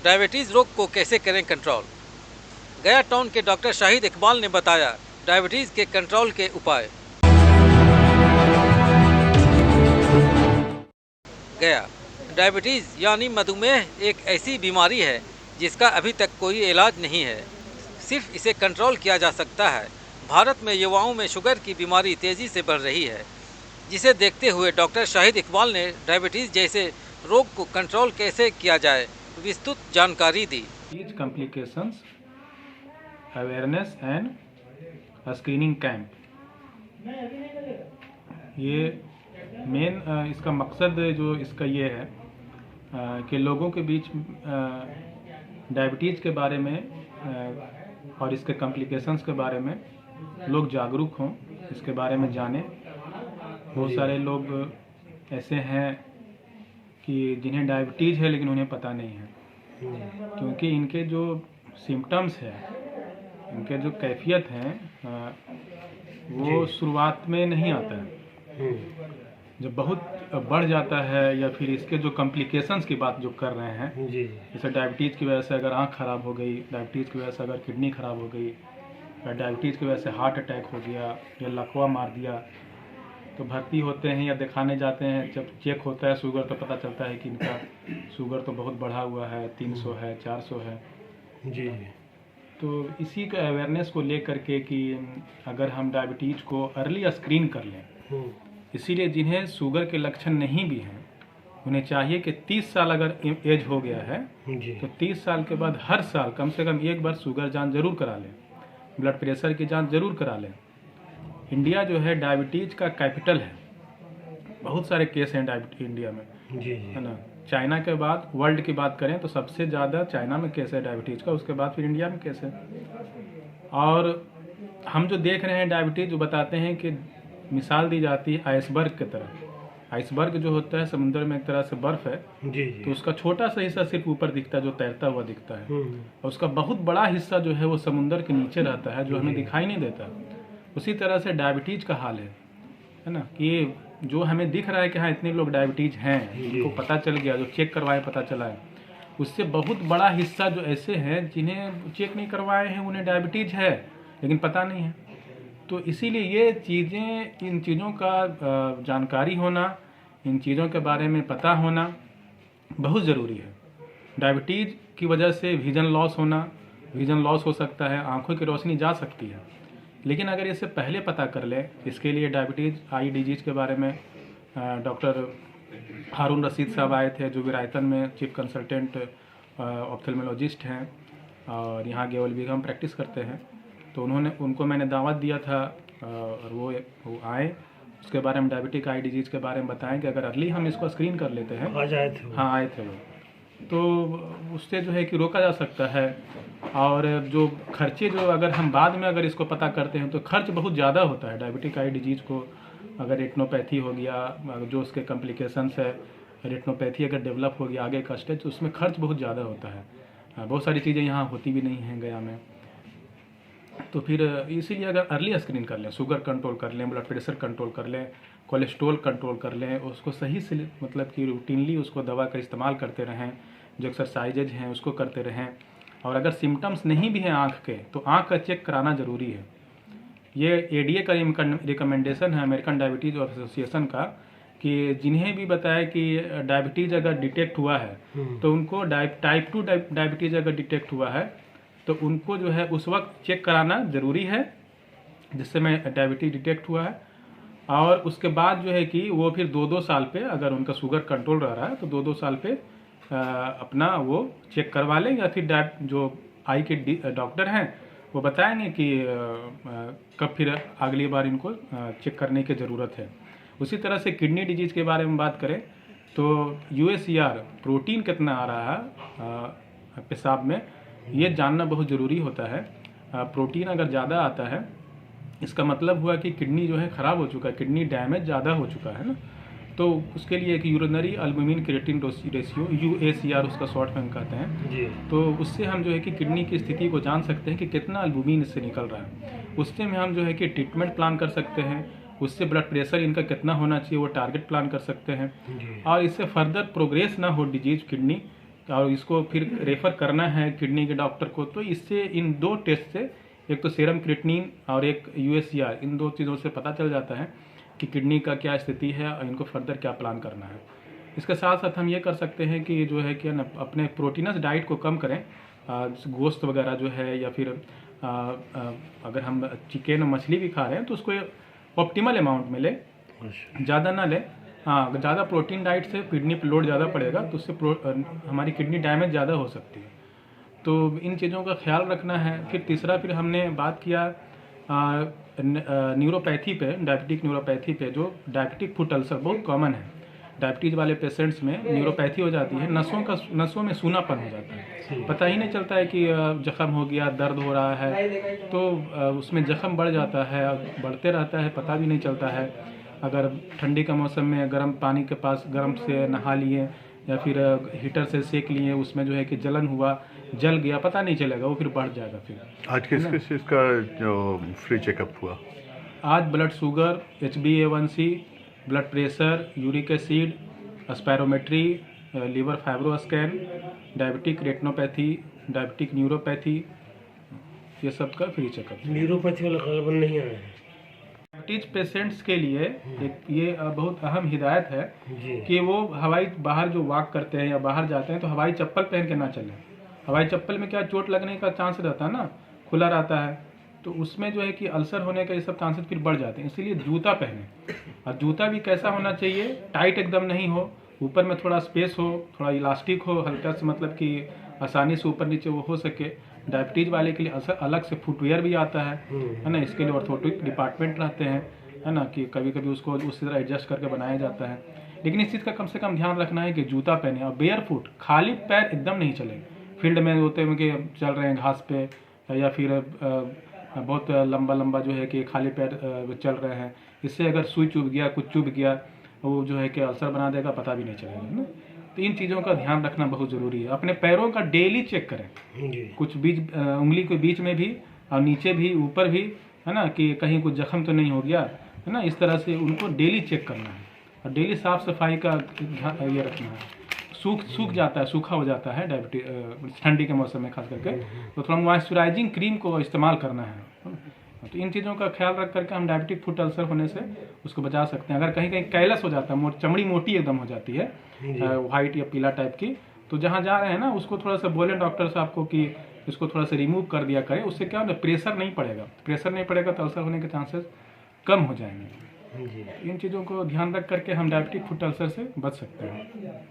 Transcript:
Diabetes रोग को कैसे करें कंट्रोल। गया टाउन के डॉक्टर शाहिद इकबाल ने बताया डायबिटीज़ के कंट्रोल के उपाय। गया, डायबिटीज़ यानी मधुमेह एक ऐसी बीमारी है जिसका अभी तक कोई इलाज नहीं है, सिर्फ इसे कंट्रोल किया जा सकता है। भारत में युवाओं में शुगर की बीमारी तेज़ी से बढ़ रही है, जिसे देखते हुए डॉक्टर शाहिद इकबाल ने डायबिटीज़ जैसे रोग को कंट्रोल कैसे किया जाए विस्तृत जानकारी दी। Complications awareness and screening camp, ये मेन इसका मकसद जो इसका ये है कि लोगों के बीच डायबिटीज़ के बारे में और इसके कॉम्प्लिकेशंस के बारे में लोग जागरूक हों, इसके बारे में जानें। बहुत सारे लोग ऐसे हैं कि जिन्हें डायबिटीज़ है लेकिन उन्हें पता नहीं है, क्योंकि इनके जो सिम्टम्स हैं, इनके जो कैफियत हैं वो शुरुआत में नहीं आता है। जब बहुत बढ़ जाता है या फिर इसके जो कॉम्प्लिकेशंस की बात जो कर रहे हैं, जैसे डायबिटीज़ की वजह से अगर आँख ख़राब हो गई, डायबिटीज़ की वजह से अगर किडनी ख़राब हो गई, या डायबिटीज़ की वजह से हार्ट अटैक हो गया या लकवा मार दिया, तो भर्ती होते हैं या दिखाने जाते हैं। जब चेक होता है शुगर तो पता चलता है कि इनका शुगर तो बहुत बढ़ा हुआ है, 300 है, 400 है। जी। तो इसी का अवेयरनेस को ले करके कि अगर हम डायबिटीज़ को अर्ली स्क्रीन कर लें, इसीलिए जिन्हें शुगर के लक्षण नहीं भी हैं उन्हें चाहिए कि 30 साल अगर एज हो गया है तो 30 साल के बाद हर साल कम से कम एक बार शुगर जांच जरूर करा लें, ब्लड प्रेशर की जांच जरूर करा लें। इंडिया जो है डायबिटीज़ का कैपिटल है, बहुत सारे केस हैं डायबिटीज इंडिया में, है ना। चाइना के बाद वर्ल्ड की बात करें तो सबसे ज़्यादा चाइना में केस है डायबिटीज़ का, उसके बाद फिर इंडिया में केस है। और हम जो देख रहे हैं डायबिटीज़, जो बताते हैं कि मिसाल दी जाती है आइसबर्ग की तरह। आइसबर्ग जो होता है समुद्र में एक तरह से बर्फ़ है, तो उसका छोटा सा हिस्सा सिर्फ ऊपर दिखता है जो तैरता हुआ दिखता है, और उसका बहुत बड़ा हिस्सा जो है वो समुद्र के नीचे रहता है जो हमें दिखाई नहीं देता। उसी तरह से डायबिटीज़ का हाल है ना, कि जो हमें दिख रहा है कि हाँ इतने लोग डायबिटीज़ हैं, जिनको पता चल गया, जो चेक करवाए पता चला है, उससे बहुत बड़ा हिस्सा जो ऐसे हैं जिन्हें चेक नहीं करवाए हैं, उन्हें डायबिटीज़ है लेकिन पता नहीं है। तो इसीलिए ये चीज़ें, इन चीज़ों का जानकारी होना, इन चीज़ों के बारे में पता होना बहुत ज़रूरी है। डायबिटीज़ की वजह से विजन लॉस हो सकता है, आँखों की रोशनी जा सकती है। लेकिन अगर इसे पहले पता कर ले, इसके लिए डायबिटीज़ आई डिजीज़ के बारे में डॉक्टर हारून रशीद साहब आए थे, जो विरायतन में चीफ कंसल्टेंट ऑप्थेल्मोलॉजिस्ट हैं और यहाँ गेवल हम प्रैक्टिस करते हैं। तो उनको मैंने दावत दिया था और वो आए, उसके बारे में डायबिटिक आई डिजीज़ के बारे में बताएं कि अगर अर्ली हम इसको स्क्रीन कर लेते हैं। हाँ, आए थे वो, तो उससे जो है कि रोका जा सकता है। और जो खर्चे, जो अगर हम बाद में अगर इसको पता करते हैं तो खर्च बहुत ज़्यादा होता है। डायबिटिक आई डिजीज़ को अगर रेटिनोपैथी हो गया, जो उसके कॉम्प्लिकेशंस है, रेटिनोपैथी अगर डेवलप हो गया आगे का स्टेज, तो उसमें खर्च बहुत ज़्यादा होता है। बहुत सारी चीज़ें यहाँ होती भी नहीं हैं गया में। तो फिर इसीलिए अगर अर्ली स्क्रीन कर लें, शुगर कंट्रोल कर लें, ब्लड प्रेशर कंट्रोल कर लें, कोलेस्ट्रॉल कंट्रोल कर लें, उसको सही से मतलब कि रूटीनली उसको दवा का इस्तेमाल करते रहें, जो एक्सरसाइजेज हैं उसको करते रहें। और अगर सिम्टम्स नहीं भी हैं आँख के, तो आँख का चेक कराना ज़रूरी है। ये ADA का रिकमेंडेशन है, अमेरिकन डायबिटीज़ एसोसिएशन का, कि जिन्हें भी बताया कि डायबिटीज़ अगर डिटेक्ट हुआ है तो उनको टाइप 2 डायबिटीज़ अगर डिटेक्ट हुआ है तो उनको जो है उस वक्त चेक कराना ज़रूरी है जिससे में डायबिटीज़ डिटेक्ट हुआ है। और उसके बाद जो है कि वो फिर 2-2 साल पे, अगर उनका शुगर कंट्रोल रह रहा है तो 2-2 साल पे अपना वो चेक करवा लें, या फिर जो आई के डॉक्टर हैं वो बताएंगे कि कब फिर अगली बार इनको चेक करने की ज़रूरत है। उसी तरह से किडनी डिजीज़ के बारे में बात करें तो UACR प्रोटीन कितना आ रहा है पेशाब में, ये जानना बहुत ज़रूरी होता है। प्रोटीन अगर ज़्यादा आता है, इसका मतलब हुआ कि किडनी जो है ख़राब हो चुका है, किडनी डैमेज ज़्यादा हो चुका है ना। तो उसके लिए एक urinary albumin creatine ratio, UACR उसका शॉर्ट में कहते हैं जी। तो उससे हम जो है कि किडनी की स्थिति को जान सकते हैं कि कितना अल्बुमिन इससे निकल रहा है। उससे में हम जो है कि ट्रीटमेंट प्लान कर सकते हैं, उससे ब्लड प्रेशर इनका कितना होना चाहिए वो टारगेट प्लान कर सकते हैं। और इससे फर्दर प्रोग्रेस ना हो डिजीज किडनी, और इसको फिर रेफ़र करना है किडनी के डॉक्टर को, तो इससे इन 2 टेस्ट से, एक तो सीरम क्रिएटिनिन और एक USCR, इन 2 चीज़ों से पता चल जाता है कि किडनी का क्या स्थिति है और इनको फर्दर क्या प्लान करना है। इसके साथ साथ हम ये कर सकते हैं कि जो है कि अपने प्रोटीनस डाइट को कम करें, गोश्त वगैरह जो है, या फिर अगर हम चिकन और मछली भी खा रहे हैं तो उसको ऑप्टिमल अमाउंट में लें, ज़्यादा ना लें। हाँ, ज़्यादा प्रोटीन डाइट से किडनी पर लोड ज़्यादा पड़ेगा तो उससे हमारी किडनी डैमेज ज़्यादा हो सकती है। तो इन चीज़ों का ख्याल रखना है। फिर तीसरा, फिर हमने बात किया न्यूरोपैथी पे, डायबिटिक न्यूरोपैथी पे, जो डायबिटिक फुट अल्सर बहुत कॉमन है। डायबिटीज़ वाले पेशेंट्स में न्यूरोपैथी हो जाती है, नसों में सूनापन हो जाता है, पता ही नहीं चलता है कि जख्म हो गया, दर्द हो रहा है, तो उसमें जख्म बढ़ जाता है, बढ़ते रहता है, पता भी नहीं चलता है। अगर ठंडी का मौसम में गर्म पानी के पास गर्म से नहा लिए या फिर हीटर से सेक लिए, उसमें जो है कि जलन हुआ, जल गया, पता नहीं चलेगा, वो फिर बढ़ जाएगा। फिर आज किस चीज़ का जो फ्री चेकअप हुआ? आज blood sugar, HbA1c, blood pressure, uric acid, spirometry, liver fibro scan, diabetic retinopathy, diabetic neuropathy, ये सब का फ्री चेकअप। न्यूरोपैथी वाला गलबन नहीं आया है। डायबिटीज पेशेंट्स के लिए एक ये बहुत अहम हिदायत है कि वो बाहर जो वॉक करते हैं या बाहर जाते हैं तो हवाई चप्पल पहन के ना चलें। हवाई चप्पल में क्या चोट लगने का चांस रहता है ना, खुला रहता है, तो उसमें जो है कि अल्सर होने का ये सब चांसेस फिर बढ़ जाते हैं। इसीलिए जूता पहने, और जूता भी कैसा होना चाहिए, टाइट एकदम नहीं हो, ऊपर में थोड़ा स्पेस हो, थोड़ा इलास्टिक हो, हल्का से, मतलब कि आसानी से ऊपर नीचे वो हो सके। डायबिटीज़ वाले के लिए अलग से फुटवेयर भी आता है ना, इसके लिए ऑर्थोपेडिक डिपार्टमेंट रहते हैं, है ना, कि कभी कभी उसको उसी तरह एडजस्ट करके बनाया जाता है। लेकिन इस चीज़ का कम से कम ध्यान रखना है कि जूता पहने, और बेयर फुट, खाली पैर एकदम नहीं चले। फील्ड में होते हैं कि चल रहे हैं घास पे, या फिर बहुत लंबा जो है कि खाली पैर चल रहे हैं, इससे अगर सुई चुभ गया, कुछ चुभ गया, वो जो है कि अल्सर बना देगा, पता भी नहीं चलेगा, है ना। तो इन चीज़ों का ध्यान रखना बहुत ज़रूरी है। अपने पैरों का डेली चेक करें, कुछ बीच उंगली के बीच में भी और नीचे भी, ऊपर भी, है ना, कि कहीं कुछ जख्म तो नहीं हो गया, है ना। इस तरह से उनको डेली चेक करना है, और डेली साफ़ सफाई का ध्यान ये रखना है। सूख जाता है, सूखा हो जाता है डायबिटीज ठंडी के मौसम में खास करके, तो थोड़ा मॉइस्चराइजिंग क्रीम को इस्तेमाल करना है। तो इन चीज़ों का ख्याल रख करके हम डायबिटिक फुट अल्सर होने से उसको बचा सकते हैं। अगर कहीं कहीं कैलस हो जाता है, चमड़ी मोटी एकदम हो जाती है, वाइट या पीला टाइप की, तो जहाँ जा रहे हैं ना, उसको थोड़ा सा बोलें डॉक्टर साहब को कि इसको थोड़ा सा रिमूव कर दिया करें। उससे क्या होगा, प्रेशर नहीं पड़ेगा तो अल्सर होने के चांसेस कम हो जाएंगे। इन चीज़ों को ध्यान रख करके हम डायबिटिक फुट अल्सर से बच सकते हैं।